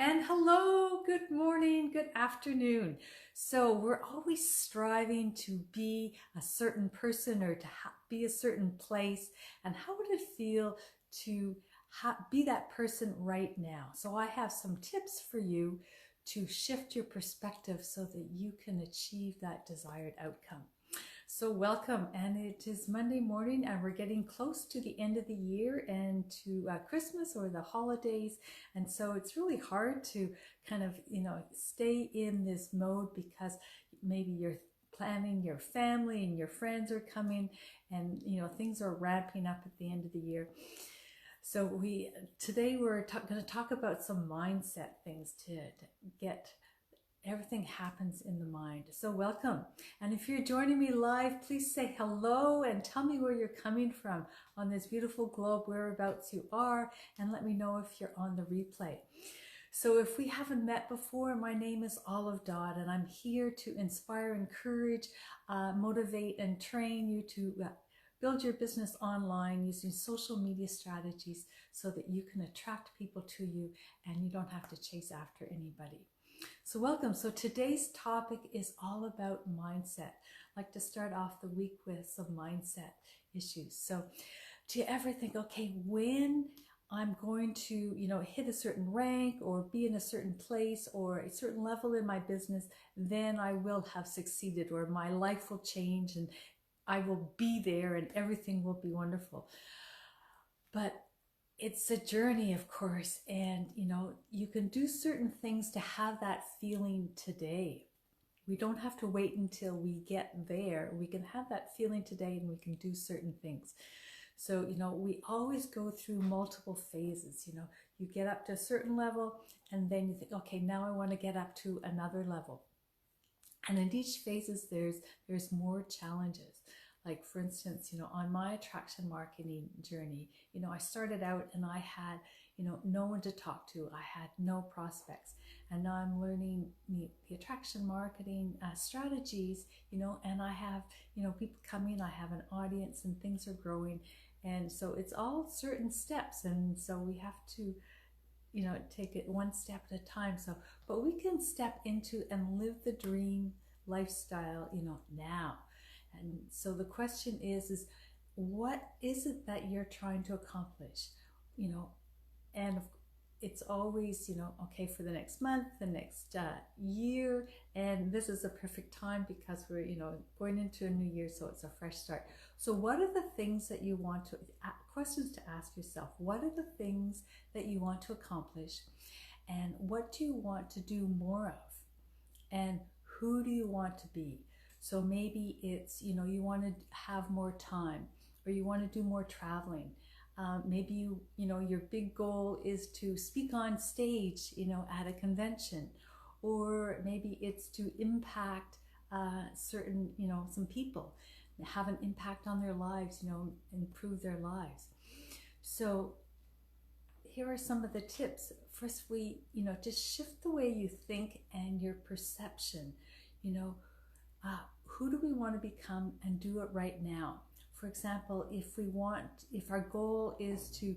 And hello, good morning, good afternoon. So we're always striving to be a certain person or to be a certain place. And how would it feel to be that person right now? So I have some tips for you to shift your perspective so that you can achieve that desired outcome. So welcome, and it is Monday morning and we're getting close to the end of the year and to Christmas or the holidays, and so it's really hard to kind of stay in this mode because maybe you're planning your family and your friends are coming, and things are ramping up at the end of the year. So today we're going to talk about some mindset things to get everything happens in the mind. So welcome. And if you're joining me live, please say hello and tell me where you're coming from on this beautiful globe, whereabouts you are, and let me know if you're on the replay. So if we haven't met before, my name is Dodd, and I'm here to inspire, encourage, motivate, and train you to build your business online using social media strategies so that you can attract people to you and you don't have to chase after anybody. So welcome. So today's topic is all about mindset. I'd like to start off the week with some mindset issues. So do you ever think, okay, when I'm going to, hit a certain rank or be in a certain place or a certain level in my business, then I will have succeeded, or my life will change and I will be there and everything will be wonderful. But it's a journey, of course, and you can do certain things to have that feeling today. We don't have to wait until we get there. We can have that feeling today and we can do certain things. So, we always go through multiple phases. You get up to a certain level and then you think, okay, now I want to get up to another level. And in each phases, there's more challenges. Like, for instance, on my attraction marketing journey, I started out and I had, no one to talk to. I had no prospects. And now I'm learning the attraction marketing strategies, and I have, people coming, I have an audience and things are growing. And so it's all certain steps. And so we have to, take it one step at a time. So, but we can step into and live the dream lifestyle, now. And so the question is what is it that you're trying to accomplish? And it's always, okay, for the next month, the next year, and this is a perfect time because we're, going into a new year, so it's a fresh start. So what are the things that you want to, questions to ask yourself, what are the things that you want to accomplish, and what do you want to do more of, and who do you want to be? So maybe it's, you want to have more time, or you want to do more traveling. Maybe your big goal is to speak on stage, at a convention, or maybe it's to impact certain, some people, have an impact on their lives, improve their lives. So here are some of the tips. First, just shift the way you think and your perception. Who do we want to become, and do it right now? For example, if our goal is to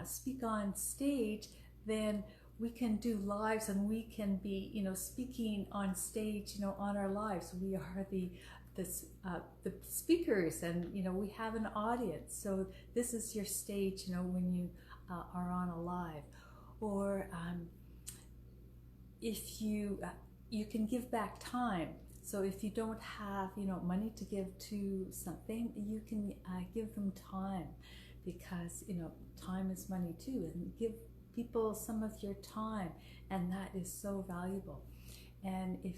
speak on stage, then we can do lives and we can be, speaking on stage, on our lives. We are the speakers, and, we have an audience. So this is your stage, when you are on a live. Or if you can give back time. So if you don't have, money to give to something, you can give them time, because, time is money too, and give people some of your time, and that is so valuable. And if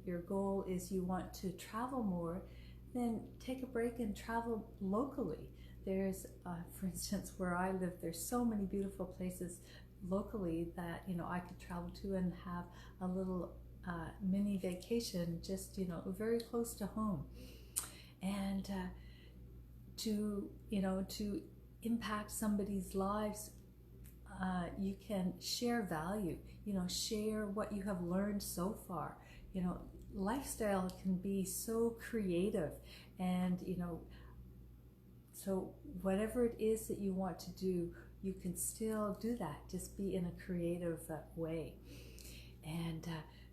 your goal is you want to travel more, then take a break and travel locally. There's, for instance, where I live, there's so many beautiful places locally that, I could travel to and have a little mini vacation, just very close to home, and to impact somebody's lives. You can share value, share what you have learned so far. Lifestyle can be so creative, and so whatever it is that you want to do, you can still do that. Just be in a creative way. And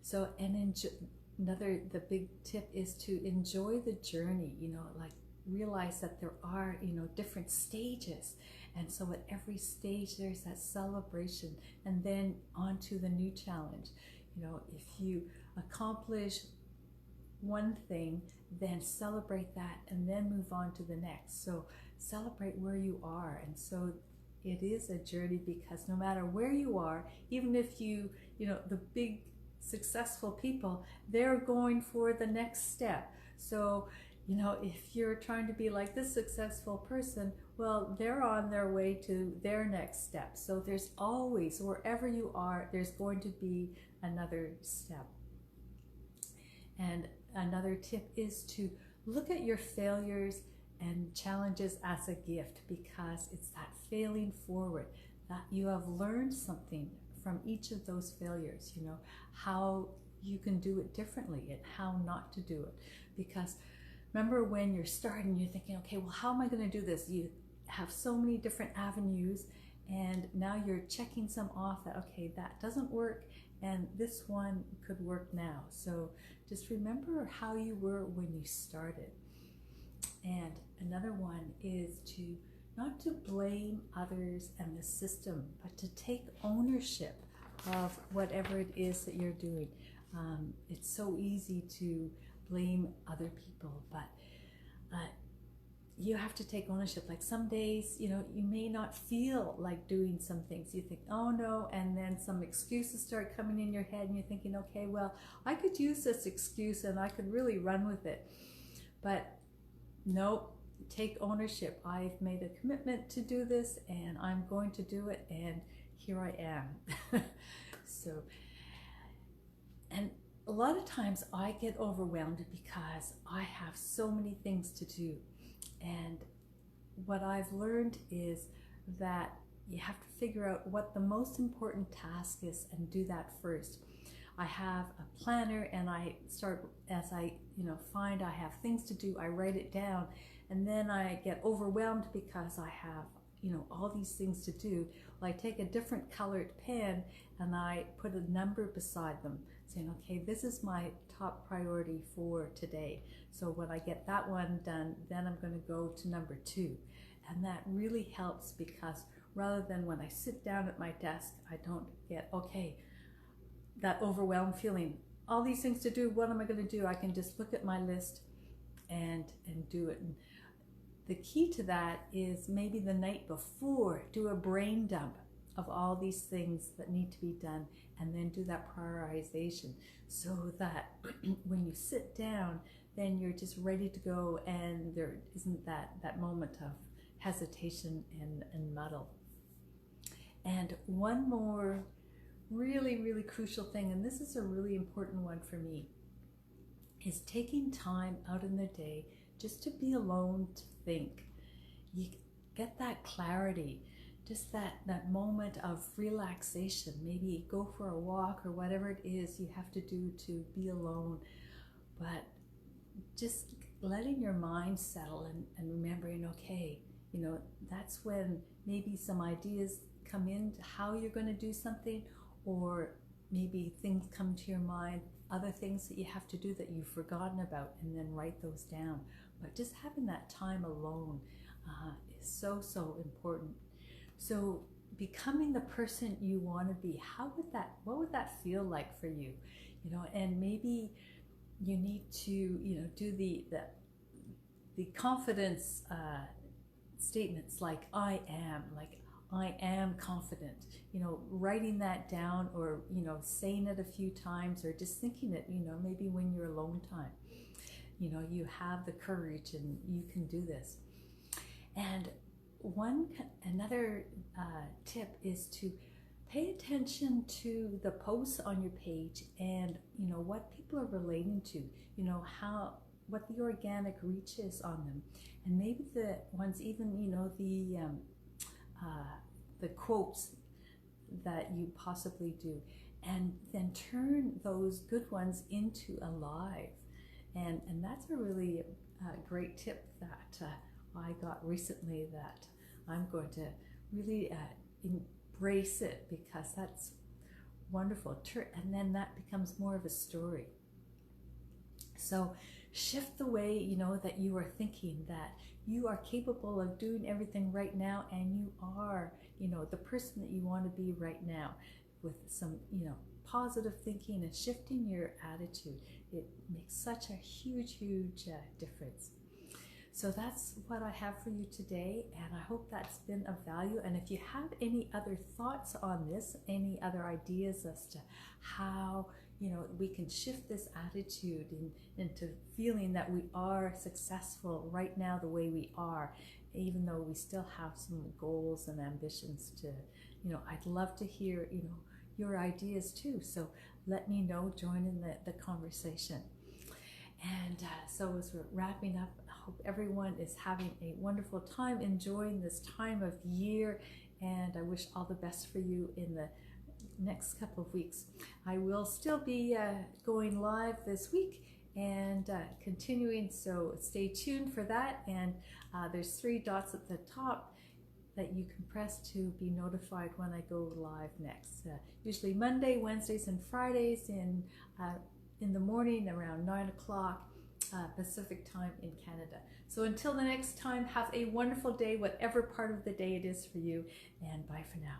the big tip is to enjoy the journey, like realize that there are, different stages. And so at every stage, there's that celebration, and then on to the new challenge. If you accomplish one thing, then celebrate that and then move on to the next. So celebrate where you are. And so it is a journey, because no matter where you are, even if the big successful people, they're going for the next step. So if you're trying to be like this successful person, well, they're on their way to their next step. So there's always, wherever you are, there's going to be another step. And another tip is to look at your failures and challenges as a gift, because it's that failing forward, that you have learned something from each of those failures, how you can do it differently and how not to do it. Because remember, when you're starting, you're thinking, okay, well, how am I going to do this? You have so many different avenues, and now you're checking some off that, okay, that doesn't work, and this one could work now. So just remember how you were when you started. And another one is to not to blame others and the system, but to take ownership of whatever it is that you're doing. It's so easy to blame other people, but you have to take ownership. Like some days, you may not feel like doing some things. You think, oh no, and then some excuses start coming in your head, and you're thinking, okay, well, I could use this excuse and I could really run with it. But nope, take ownership. I've made a commitment to do this, and I'm going to do it, and here I am. And a lot of times I get overwhelmed because I have so many things to do. And what I've learned is that you have to figure out what the most important task is and do that first. I have a planner, and I start, as I find I have things to do, I write it down, and then I get overwhelmed because I have all these things to do. Well, I take a different colored pen and I put a number beside them, saying, okay, this is my top priority for today. So when I get that one done, then I'm going to go to number 2. And that really helps, because rather than when I sit down at my desk, I don't get, okay, that overwhelmed feeling, all these things to do, what am I going to do? I can just look at my list and do it. And the key to that is maybe the night before, do a brain dump of all these things that need to be done, and then do that prioritization, so that when you sit down, then you're just ready to go, and there isn't that moment of hesitation and muddle. And one more really, really crucial thing, and this is a really important one for me, is taking time out in the day just to be alone, to think. You get that clarity, just that moment of relaxation. Maybe go for a walk or whatever it is you have to do to be alone, but just letting your mind settle and remembering, okay, that's when maybe some ideas come in to how you're going to do something, or maybe things come to your mind, other things that you have to do that you've forgotten about, and then write those down. But just having that time alone is so, so important. So becoming the person you want to be, what would that feel like for you? And maybe you need to, do the confidence statements, like I am confident, writing that down, or, saying it a few times, or just thinking it, maybe when you're alone time, you have the courage and you can do this. And another tip is to pay attention to the posts on your page, and, what people are relating to, what the organic reach is on them. And maybe the ones, even, the quotes that you possibly do, and then turn those good ones into a live. And that's a really great tip that I got recently, that I'm going to really embrace it, because that's wonderful. And then that becomes more of a story. So shift the way, you know, that you are thinking, that you are capable of doing everything right now, and you are, you know, the person that you want to be right now, with some, you know, positive thinking and shifting your attitude. It makes such a huge difference. So that's what I have for you today, and I hope that's been of value. And if you have any other thoughts on this, any other ideas as to how, you know, we can shift this attitude into feeling that we are successful right now the way we are, even though we still have some goals and ambitions to, you know, I'd love to hear, you know, your ideas too. So let me know, join in the conversation. And so as we're wrapping up, I hope everyone is having a wonderful time, enjoying this time of year, and I wish all the best for you in the next couple of weeks. I will still be going live this week and continuing, so stay tuned for that. And there's 3 dots at the top that you can press to be notified when I go live next. Usually Monday, Wednesdays, and Fridays in the morning around 9 o'clock Pacific time in Canada. So until the next time, have a wonderful day, whatever part of the day it is for you, and bye for now.